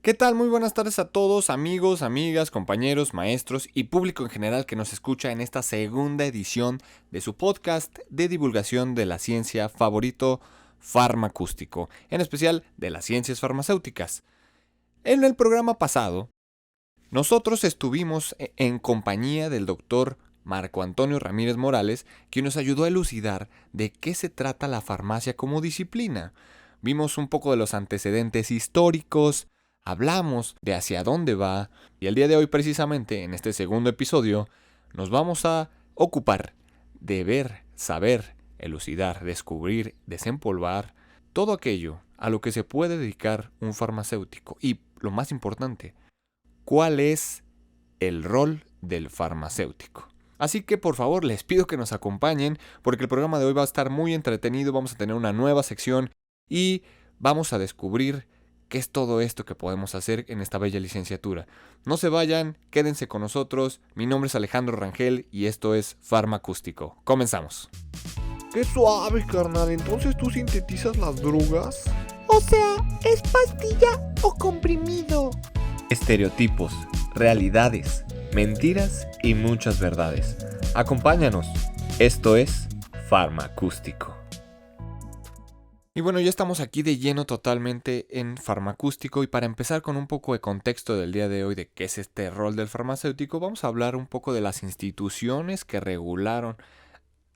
¿Qué tal? Muy buenas tardes a todos, amigos, amigas, compañeros, maestros y público en general que nos escucha en esta segunda edición de su podcast de divulgación de la ciencia favorito, Farmacústico, en especial de las ciencias farmacéuticas. En el programa pasado, nosotros estuvimos en compañía del doctor Marco Antonio Ramírez Morales, quien nos ayudó a elucidar de qué se trata la farmacia como disciplina. Vimos un poco de los antecedentes históricos, hablamos de hacia dónde va, y el día de hoy precisamente, en este segundo episodio, nos vamos a ocupar de ver, saber, elucidar, descubrir, desempolvar todo aquello a lo que se puede dedicar un farmacéutico y, lo más importante, cuál es el rol del farmacéutico. Así que por favor les pido que nos acompañen porque el programa de hoy va a estar muy entretenido, vamos a tener una nueva sección y vamos a descubrir qué es todo esto que podemos hacer en esta bella licenciatura. No se vayan, quédense con nosotros. Mi nombre es Alejandro Rangel y esto es Farmacústico. Comenzamos. ¡Qué suave, carnal! ¿Entonces tú sintetizas las drogas? O sea, ¿es pastilla o comprimido? Estereotipos, realidades, mentiras y muchas verdades. Acompáñanos. Esto es Farmacústico. Y bueno, ya estamos aquí de lleno totalmente en Farmacústico y para empezar con un poco de contexto del día de hoy de qué es este rol del farmacéutico, vamos a hablar un poco de las instituciones que regularon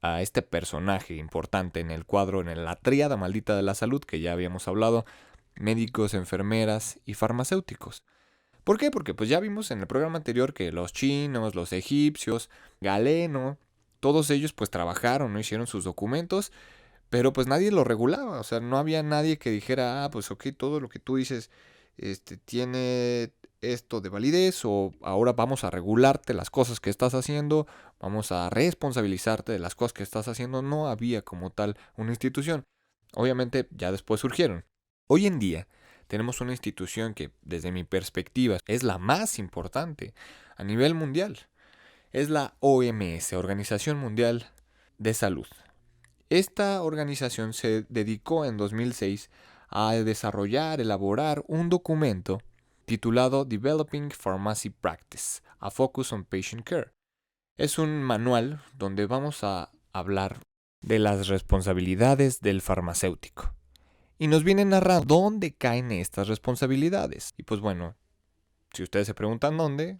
a este personaje importante en el cuadro, en la tríada maldita de la salud que ya habíamos hablado, médicos, enfermeras y farmacéuticos. ¿Por qué? Porque pues ya vimos en el programa anterior que los chinos, los egipcios, Galeno, todos ellos pues trabajaron, ¿no? Hicieron sus documentos, pero pues nadie lo regulaba, o sea, no había nadie que dijera, pues ok, todo lo que tú dices tiene esto de validez o ahora vamos a regularte las cosas que estás haciendo, vamos a responsabilizarte de las cosas que estás haciendo. No había como tal una institución. Obviamente ya después surgieron. Hoy en día tenemos una institución que desde mi perspectiva es la más importante a nivel mundial. Es la OMS, Organización Mundial de Salud. Esta organización se dedicó en 2006 a desarrollar, elaborar un documento titulado Developing Pharmacy Practice, a Focus on Patient Care. Es un manual donde vamos a hablar de las responsabilidades del farmacéutico. Y nos viene narrando dónde caen estas responsabilidades. Y pues bueno, si ustedes se preguntan dónde,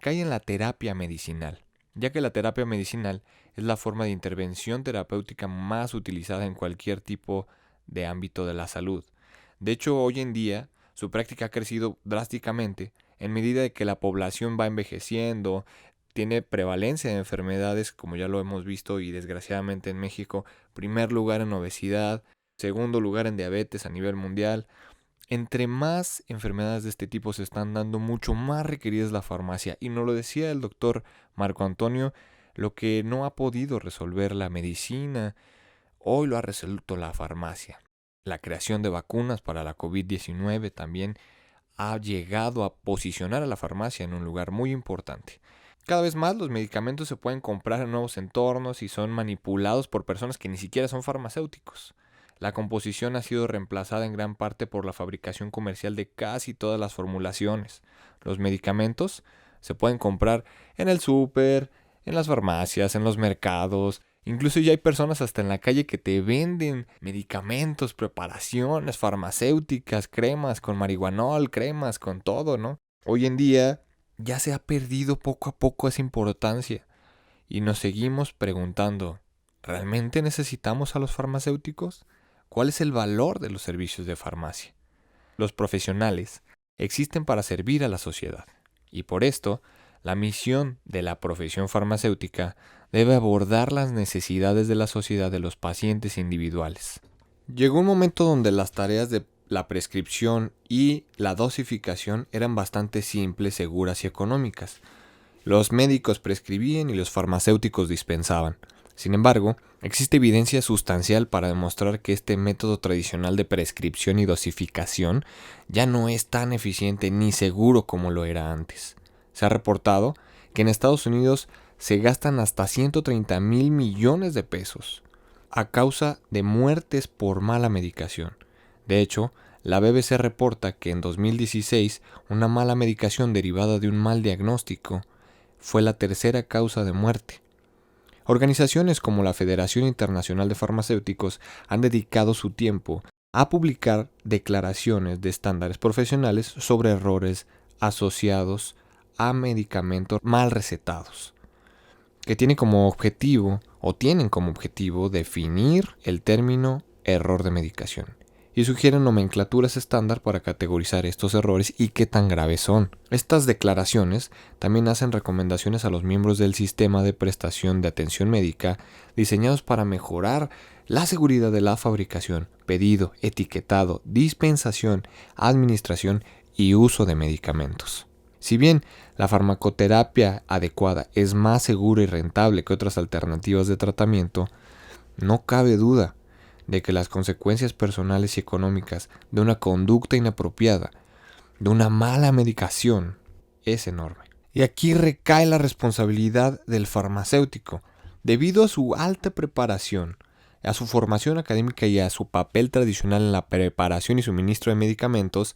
cae en la terapia medicinal, ya que la terapia medicinal es la forma de intervención terapéutica más utilizada en cualquier tipo de ámbito de la salud. De hecho, hoy en día, su práctica ha crecido drásticamente en medida de que la población va envejeciendo, tiene prevalencia de enfermedades, como ya lo hemos visto, y desgraciadamente en México, primer lugar en obesidad, segundo lugar en diabetes a nivel mundial. Entre más enfermedades de este tipo se están dando, mucho más requerida es la farmacia. Y nos lo decía el doctor Marco Antonio, lo que no ha podido resolver la medicina, hoy lo ha resuelto la farmacia. La creación de vacunas para la COVID-19 también ha llegado a posicionar a la farmacia en un lugar muy importante. Cada vez más los medicamentos se pueden comprar en nuevos entornos y son manipulados por personas que ni siquiera son farmacéuticos. La composición ha sido reemplazada en gran parte por la fabricación comercial de casi todas las formulaciones. Los medicamentos se pueden comprar en el súper, en las farmacias, en los mercados. Incluso ya hay personas hasta en la calle que te venden medicamentos, preparaciones farmacéuticas, cremas con marihuanol, cremas con todo, ¿no? Hoy en día ya se ha perdido poco a poco esa importancia y nos seguimos preguntando, ¿realmente necesitamos a los farmacéuticos? ¿Cuál es el valor de los servicios de farmacia? Los profesionales existen para servir a la sociedad y por esto la misión de la profesión farmacéutica debe abordar las necesidades de la sociedad de los pacientes individuales. Llegó un momento donde las tareas de la prescripción y la dosificación eran bastante simples, seguras y económicas. Los médicos prescribían y los farmacéuticos dispensaban. Sin embargo, existe evidencia sustancial para demostrar que este método tradicional de prescripción y dosificación ya no es tan eficiente ni seguro como lo era antes. Se ha reportado que en Estados Unidos se gastan hasta 130,000 millones de pesos a causa de muertes por mala medicación. De hecho, La BBC reporta que en 2016 una mala medicación derivada de un mal diagnóstico fue la tercera causa de muerte. Organizaciones como la Federación Internacional de Farmacéuticos han dedicado su tiempo a publicar declaraciones de estándares profesionales sobre errores asociados a medicamentos mal recetados, que tienen como objetivo definir el término error de medicación y sugieren nomenclaturas estándar para categorizar estos errores y qué tan graves son. Estas declaraciones también hacen recomendaciones a los miembros del sistema de prestación de atención médica diseñados para mejorar la seguridad de la fabricación, pedido, etiquetado, dispensación, administración y uso de medicamentos. Si bien la farmacoterapia adecuada es más segura y rentable que otras alternativas de tratamiento, no cabe duda de que las consecuencias personales y económicas de una conducta inapropiada, de una mala medicación, es enorme. Y aquí recae la responsabilidad del farmacéutico. Debido a su alta preparación, a su formación académica y a su papel tradicional en la preparación y suministro de medicamentos,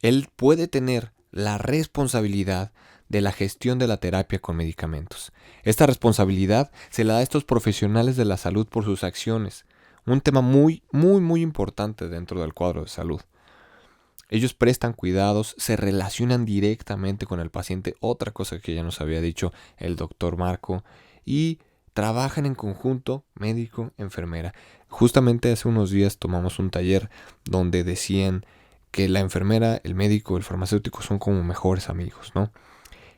él puede tener la responsabilidad de la gestión de la terapia con medicamentos. Esta responsabilidad se la da a estos profesionales de la salud por sus acciones. Un tema muy importante dentro del cuadro de salud. Ellos prestan cuidados, se relacionan directamente con el paciente, otra cosa que ya nos había dicho el doctor Marco, y trabajan en conjunto, médico, enfermera. Justamente hace unos días tomamos un taller donde decían que la enfermera, el médico, el farmacéutico son como mejores amigos, ¿no?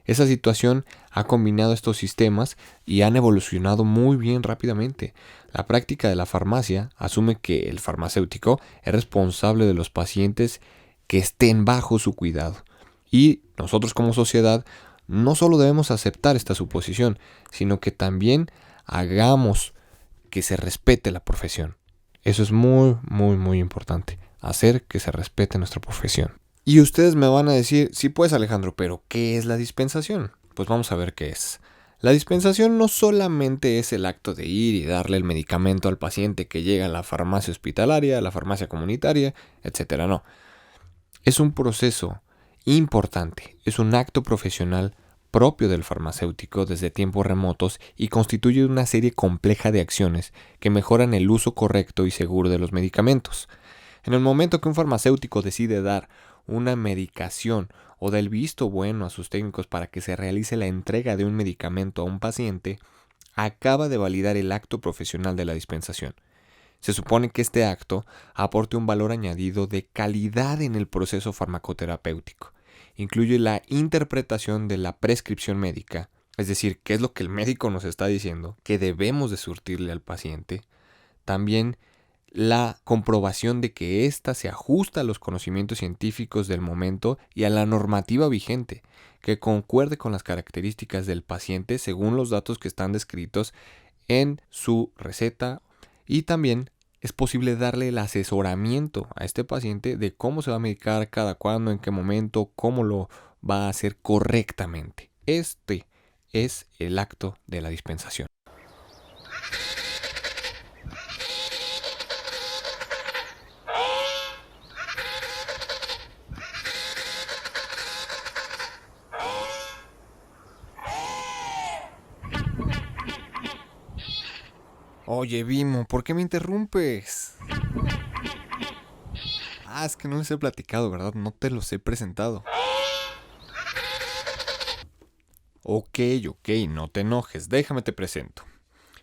Esa situación ha combinado estos sistemas y han evolucionado muy bien rápidamente. La práctica de la farmacia asume que el farmacéutico es responsable de los pacientes que estén bajo su cuidado. Y nosotros como sociedad no solo debemos aceptar esta suposición, sino que también hagamos que se respete la profesión. Eso es muy importante, hacer que se respete nuestra profesión. Y ustedes me van a decir, sí pues Alejandro, pero ¿qué es la dispensación? Pues vamos a ver qué es. La dispensación no solamente es el acto de ir y darle el medicamento al paciente que llega a la farmacia hospitalaria, a la farmacia comunitaria, etc. No. Es un proceso importante, es un acto profesional propio del farmacéutico desde tiempos remotos y constituye una serie compleja de acciones que mejoran el uso correcto y seguro de los medicamentos. En el momento que un farmacéutico decide dar una medicación o da el visto bueno a sus técnicos para que se realice la entrega de un medicamento a un paciente, acaba de validar el acto profesional de la dispensación. Se supone que este acto aporte un valor añadido de calidad en el proceso farmacoterapéutico. Incluye la interpretación de la prescripción médica, es decir, qué es lo que el médico nos está diciendo, que debemos de surtirle al paciente. También la comprobación de que ésta se ajusta a los conocimientos científicos del momento y a la normativa vigente, que concuerde con las características del paciente según los datos que están descritos en su receta, y también es posible darle el asesoramiento a este paciente de cómo se va a medicar, cada cuándo, en qué momento, cómo lo va a hacer correctamente. Este es el acto de la dispensación. Oye, Vimo, ¿por qué me interrumpes? Es que no les he platicado, ¿verdad? No te los he presentado. Ok, no te enojes, déjame te presento.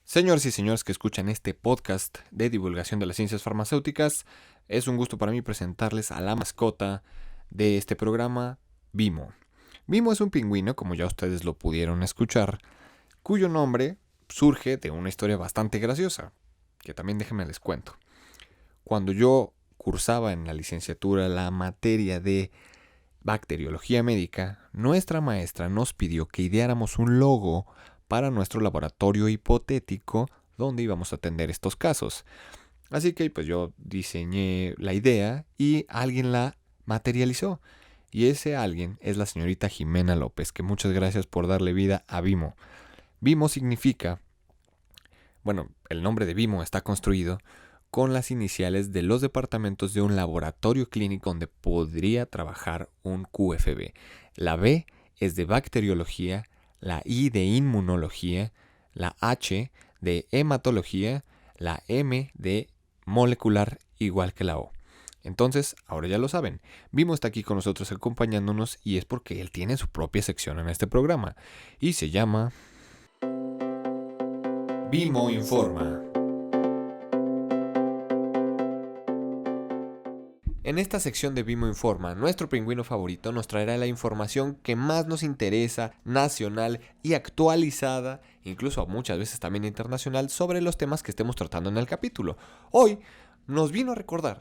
Señores y señores que escuchan este podcast de divulgación de las ciencias farmacéuticas, es un gusto para mí presentarles a la mascota de este programa, Vimo. Vimo es un pingüino, como ya ustedes lo pudieron escuchar, cuyo nombre surge de una historia bastante graciosa, que también déjenme les cuento. Cuando yo cursaba en la licenciatura la materia de bacteriología médica, nuestra maestra nos pidió que ideáramos un logo para nuestro laboratorio hipotético donde íbamos a atender estos casos. Así que pues yo diseñé la idea y alguien la materializó. Y ese alguien es la señorita Jimena López, que muchas gracias por darle vida a Vimo. Vimo significa, el nombre de Vimo está construido con las iniciales de los departamentos de un laboratorio clínico donde podría trabajar un QFB. La B es de bacteriología, la I de inmunología, la H de hematología, la M de molecular, igual que la O. Entonces, ahora ya lo saben, Vimo está aquí con nosotros acompañándonos y es porque él tiene su propia sección en este programa y se llama Vimo Informa. En esta sección de Vimo Informa, nuestro pingüino favorito nos traerá la información que más nos interesa, nacional y actualizada, incluso muchas veces también internacional, sobre los temas que estemos tratando en el capítulo. Hoy nos vino a recordar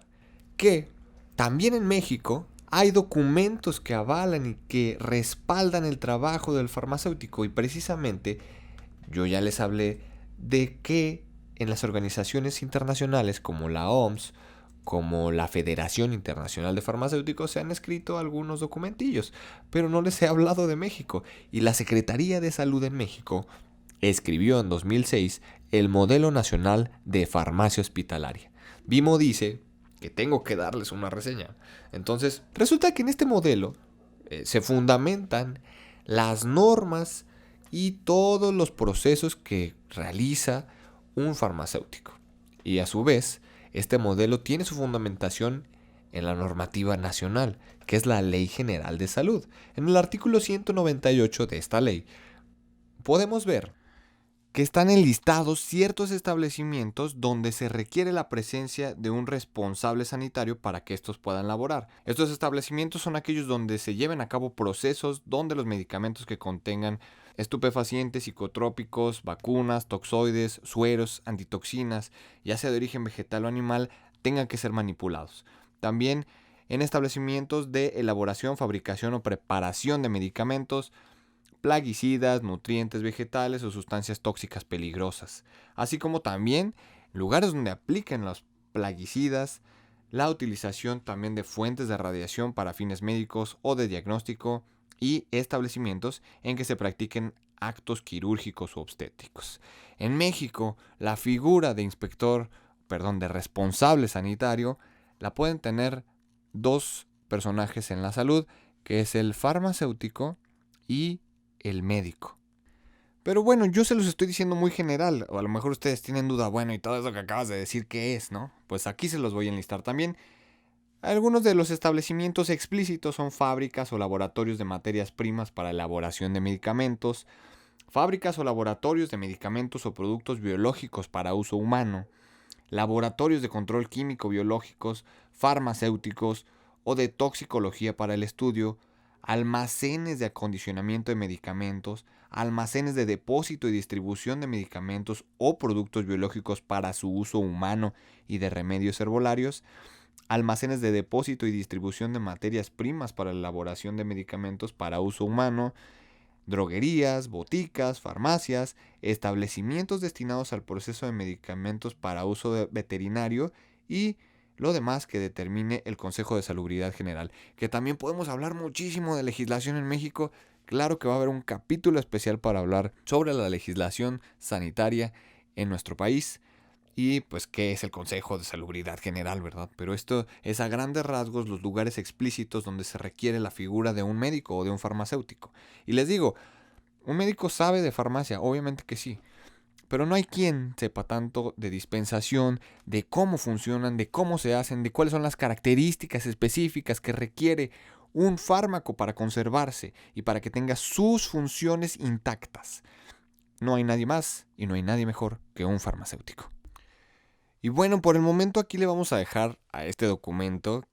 que también en México hay documentos que avalan y que respaldan el trabajo del farmacéutico y precisamente yo ya les hablé de que en las organizaciones internacionales como la OMS, como la Federación Internacional de Farmacéuticos, se han escrito algunos documentillos, pero no les he hablado de México. Y la Secretaría de Salud en México escribió en 2006 el Modelo Nacional de Farmacia Hospitalaria. Vimo dice que tengo que darles una reseña. Entonces, resulta que en este modelo se fundamentan las normas y todos los procesos que realiza un farmacéutico. Y a su vez, este modelo tiene su fundamentación en la normativa nacional, que es la Ley General de Salud. En el artículo 198 de esta ley, podemos ver que están enlistados ciertos establecimientos donde se requiere la presencia de un responsable sanitario para que estos puedan laborar. Estos establecimientos son aquellos donde se lleven a cabo procesos donde los medicamentos que contengan estupefacientes, psicotrópicos, vacunas, toxoides, sueros, antitoxinas, ya sea de origen vegetal o animal, tengan que ser manipulados. También en establecimientos de elaboración, fabricación o preparación de medicamentos, plaguicidas, nutrientes vegetales o sustancias tóxicas peligrosas, así como también lugares donde apliquen los plaguicidas, la utilización también de fuentes de radiación para fines médicos o de diagnóstico y establecimientos en que se practiquen actos quirúrgicos o obstétricos. En México, la figura de de responsable sanitario, la pueden tener dos personajes en la salud, que es el farmacéutico y el médico. Pero bueno, yo se los estoy diciendo muy general, o a lo mejor ustedes tienen duda, bueno, y todo eso que acabas de decir, ¿qué es, no? Pues aquí se los voy a enlistar también. Algunos de los establecimientos explícitos son fábricas o laboratorios de materias primas para elaboración de medicamentos, fábricas o laboratorios de medicamentos o productos biológicos para uso humano, laboratorios de control químico biológicos, farmacéuticos o de toxicología para el estudio, almacenes de acondicionamiento de medicamentos, almacenes de depósito y distribución de medicamentos o productos biológicos para su uso humano y de remedios herbolarios, almacenes de depósito y distribución de materias primas para la elaboración de medicamentos para uso humano, droguerías, boticas, farmacias, establecimientos destinados al proceso de medicamentos para uso veterinario y lo demás que determine el Consejo de Salubridad General, que también podemos hablar muchísimo de legislación en México. Claro que va a haber un capítulo especial para hablar sobre la legislación sanitaria en nuestro país y pues qué es el Consejo de Salubridad General, ¿verdad? Pero esto es a grandes rasgos los lugares explícitos donde se requiere la figura de un médico o de un farmacéutico. Y les digo, ¿un médico sabe de farmacia? Obviamente que sí. Pero no hay quien sepa tanto de dispensación, de cómo funcionan, de cómo se hacen, de cuáles son las características específicas que requiere un fármaco para conservarse y para que tenga sus funciones intactas. No hay nadie más y no hay nadie mejor que un farmacéutico. Y bueno, por el momento aquí le vamos a dejar a este documento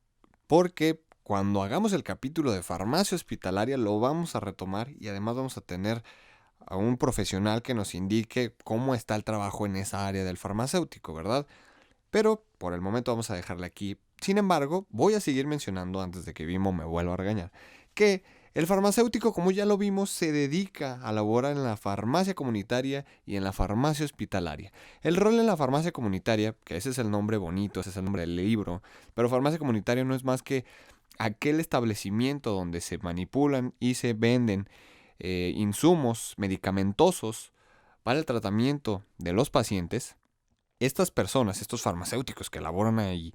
porque cuando hagamos el capítulo de farmacia hospitalaria lo vamos a retomar y además vamos a tener a un profesional que nos indique cómo está el trabajo en esa área del farmacéutico, ¿verdad? Pero por el momento vamos a dejarle aquí. Sin embargo, voy a seguir mencionando antes de que Vimo me vuelva a regañar, que el farmacéutico, como ya lo vimos, se dedica a laborar en la farmacia comunitaria y en la farmacia hospitalaria. El rol en la farmacia comunitaria, que ese es el nombre bonito, ese es el nombre del libro, pero farmacia comunitaria no es más que aquel establecimiento donde se manipulan y se venden insumos medicamentosos para el tratamiento de los pacientes Estas personas, estos farmacéuticos que elaboran ahí,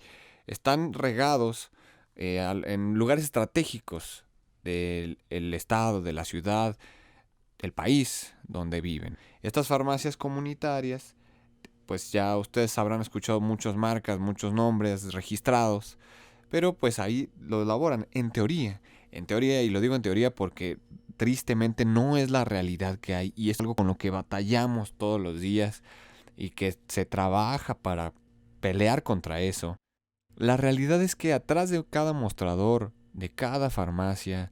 están regados en lugares estratégicos del estado, de la ciudad, del país donde viven. Estas farmacias comunitarias, pues ya ustedes habrán escuchado muchas marcas, muchos nombres registrados, pero pues ahí lo elaboran en teoría, y lo digo en teoría porque tristemente no es la realidad que hay y es algo con lo que batallamos todos los días y que se trabaja para pelear contra eso. La realidad es que atrás de cada mostrador, de cada farmacia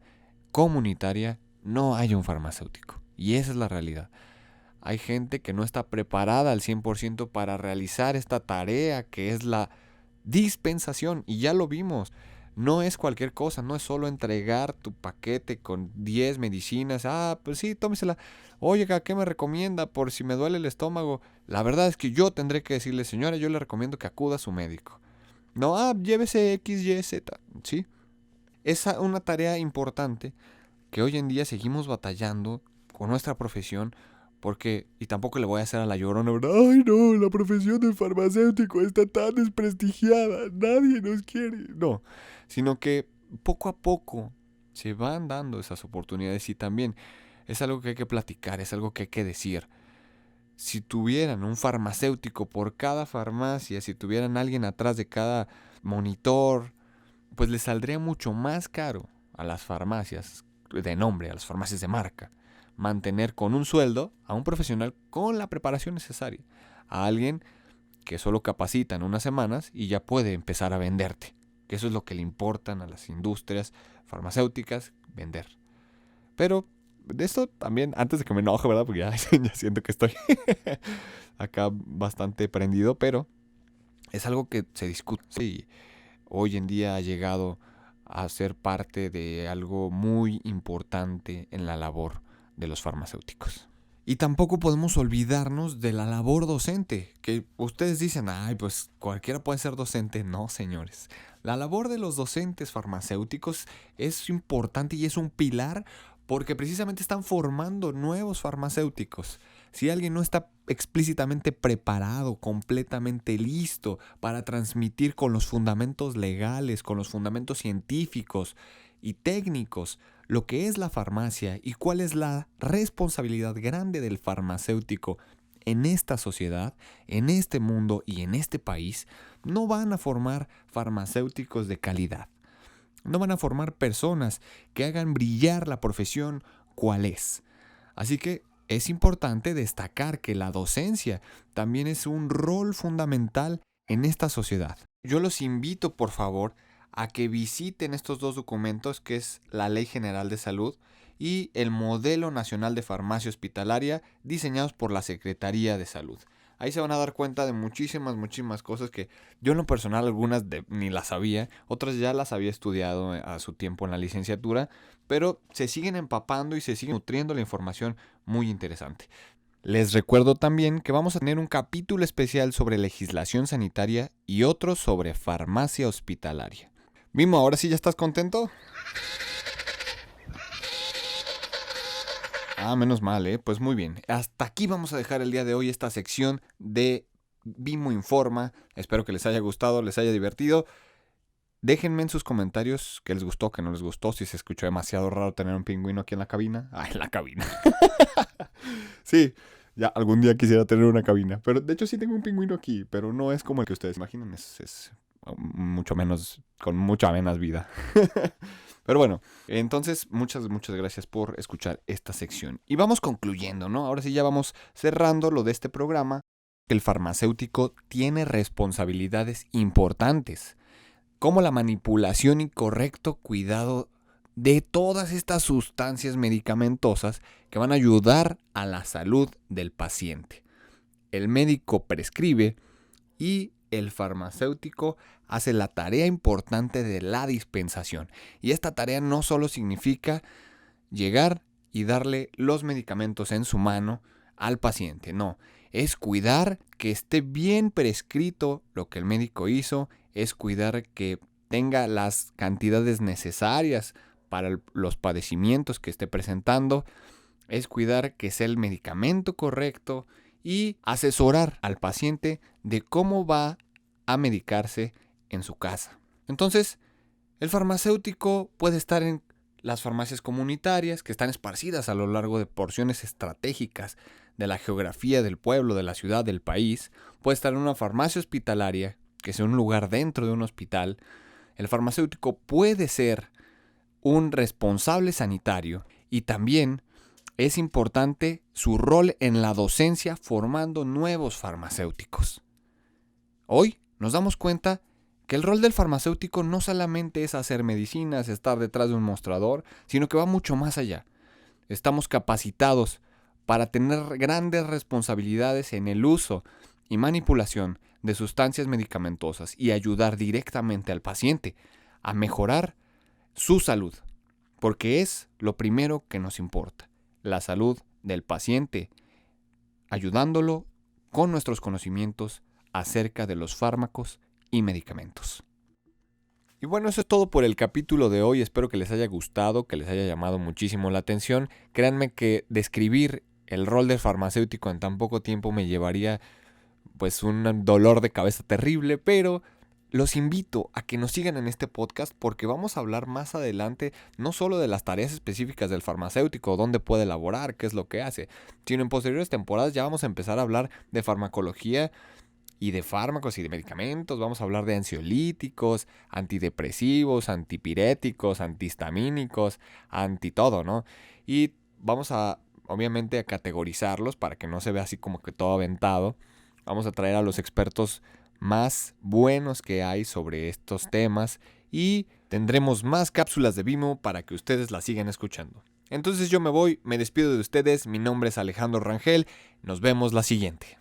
comunitaria, no hay un farmacéutico. Y esa es la realidad. Hay gente que no está preparada al 100% para realizar esta tarea que es la dispensación. Y ya lo vimos. No es cualquier cosa, no es solo entregar tu paquete con 10 medicinas. Pues sí, tómesela. Oiga, ¿qué me recomienda por si me duele el estómago? La verdad es que yo tendré que decirle, señora, yo le recomiendo que acuda a su médico. No, llévese X, Y, Z. ¿Sí? Es una tarea importante que hoy en día seguimos batallando con nuestra profesión porque, y tampoco le voy a hacer a la llorona, ¿verdad? Ay no, la profesión de farmacéutico está tan desprestigiada, nadie nos quiere. No, sino que poco a poco se van dando esas oportunidades y también es algo que hay que platicar, es algo que hay que decir. Si tuvieran un farmacéutico por cada farmacia, si tuvieran alguien atrás de cada monitor, pues les saldría mucho más caro a las farmacias de nombre, a las farmacias de marca, mantener con un sueldo a un profesional con la preparación necesaria, a alguien que solo capacita en unas semanas y ya puede empezar a venderte, que eso es lo que le importan a las industrias farmacéuticas, vender. Pero de esto también, antes de que me enoje, ¿verdad? Porque ya siento que estoy acá bastante prendido, pero es algo que se discute y hoy en día ha llegado a ser parte de algo muy importante en la labor de los farmacéuticos. Y tampoco podemos olvidarnos de la labor docente, que ustedes dicen, pues cualquiera puede ser docente. No, señores. La labor de los docentes farmacéuticos es importante y es un pilar porque precisamente están formando nuevos farmacéuticos. Si alguien no está explícitamente preparado, completamente listo para transmitir con los fundamentos legales, con los fundamentos científicos y técnicos lo que es la farmacia y cuál es la responsabilidad grande del farmacéutico en esta sociedad, en este mundo y en este país, no van a formar farmacéuticos de calidad. No van a formar personas que hagan brillar la profesión cual es. Así que es importante destacar que la docencia también es un rol fundamental en esta sociedad. Yo los invito, por favor, a que visiten estos dos documentos, que es la Ley General de Salud y el Modelo Nacional de Farmacia Hospitalaria, diseñados por la Secretaría de Salud. Ahí se van a dar cuenta de muchísimas cosas que yo en lo personal algunas ni las sabía, otras ya las había estudiado a su tiempo en la licenciatura, pero se siguen empapando y se siguen nutriendo la información muy interesante. Les recuerdo también que vamos a tener un capítulo especial sobre legislación sanitaria y otro sobre farmacia hospitalaria. Mimo, ¿ahora sí ya estás contento? Menos mal, pues muy bien. Hasta aquí vamos a dejar el día de hoy esta sección de Vimo Informa. Espero que les haya gustado, les haya divertido. Déjenme en sus comentarios qué les gustó, qué no les gustó, si se escuchó demasiado raro tener un pingüino aquí en la cabina. En la cabina. Sí, ya algún día quisiera tener una cabina. Pero de hecho sí tengo un pingüino aquí, pero no es como el que ustedes imaginan, es mucho menos, con mucha menos vida. Pero bueno, entonces muchas gracias por escuchar esta sección. Y vamos concluyendo, ¿no? Ahora sí ya vamos cerrando lo de este programa. El farmacéutico tiene responsabilidades importantes, como la manipulación y correcto cuidado de todas estas sustancias medicamentosas que van a ayudar a la salud del paciente. El médico prescribe y el farmacéutico hace la tarea importante de la dispensación. Y esta tarea no solo significa llegar y darle los medicamentos en su mano al paciente, no. Es cuidar que esté bien prescrito lo que el médico hizo, es cuidar que tenga las cantidades necesarias para los padecimientos que esté presentando, es cuidar que sea el medicamento correcto y asesorar al paciente de cómo va a medicarse en su casa. Entonces, el farmacéutico puede estar en las farmacias comunitarias que están esparcidas a lo largo de porciones estratégicas de la geografía del pueblo, de la ciudad, del país. Puede estar en una farmacia hospitalaria, que sea un lugar dentro de un hospital. El farmacéutico puede ser un responsable sanitario y también es importante su rol en la docencia formando nuevos farmacéuticos. Hoy nos damos cuenta que el rol del farmacéutico no solamente es hacer medicinas, estar detrás de un mostrador, sino que va mucho más allá. Estamos capacitados para tener grandes responsabilidades en el uso y manipulación de sustancias medicamentosas y ayudar directamente al paciente a mejorar su salud, porque es lo primero que nos importa, la salud del paciente, ayudándolo con nuestros conocimientos acerca de los fármacos y medicamentos. Y bueno, eso es todo por el capítulo de hoy. Espero que les haya gustado, que les haya llamado muchísimo la atención. Créanme que describir el rol del farmacéutico en tan poco tiempo me llevaría pues un dolor de cabeza terrible, pero los invito a que nos sigan en este podcast porque vamos a hablar más adelante no solo de las tareas específicas del farmacéutico, dónde puede laborar, qué es lo que hace, sino en posteriores temporadas ya vamos a empezar a hablar de farmacología y de fármacos y de medicamentos. Vamos a hablar de ansiolíticos, antidepresivos, antipiréticos, antihistamínicos, anti todo, ¿no? Y vamos a, obviamente, a categorizarlos para que no se vea así como que todo aventado. Vamos a traer a los expertos más buenos que hay sobre estos temas y tendremos más cápsulas de Vimo para que ustedes las sigan escuchando. Entonces yo me voy, me despido de ustedes. Mi nombre es Alejandro Rangel. Nos vemos la siguiente.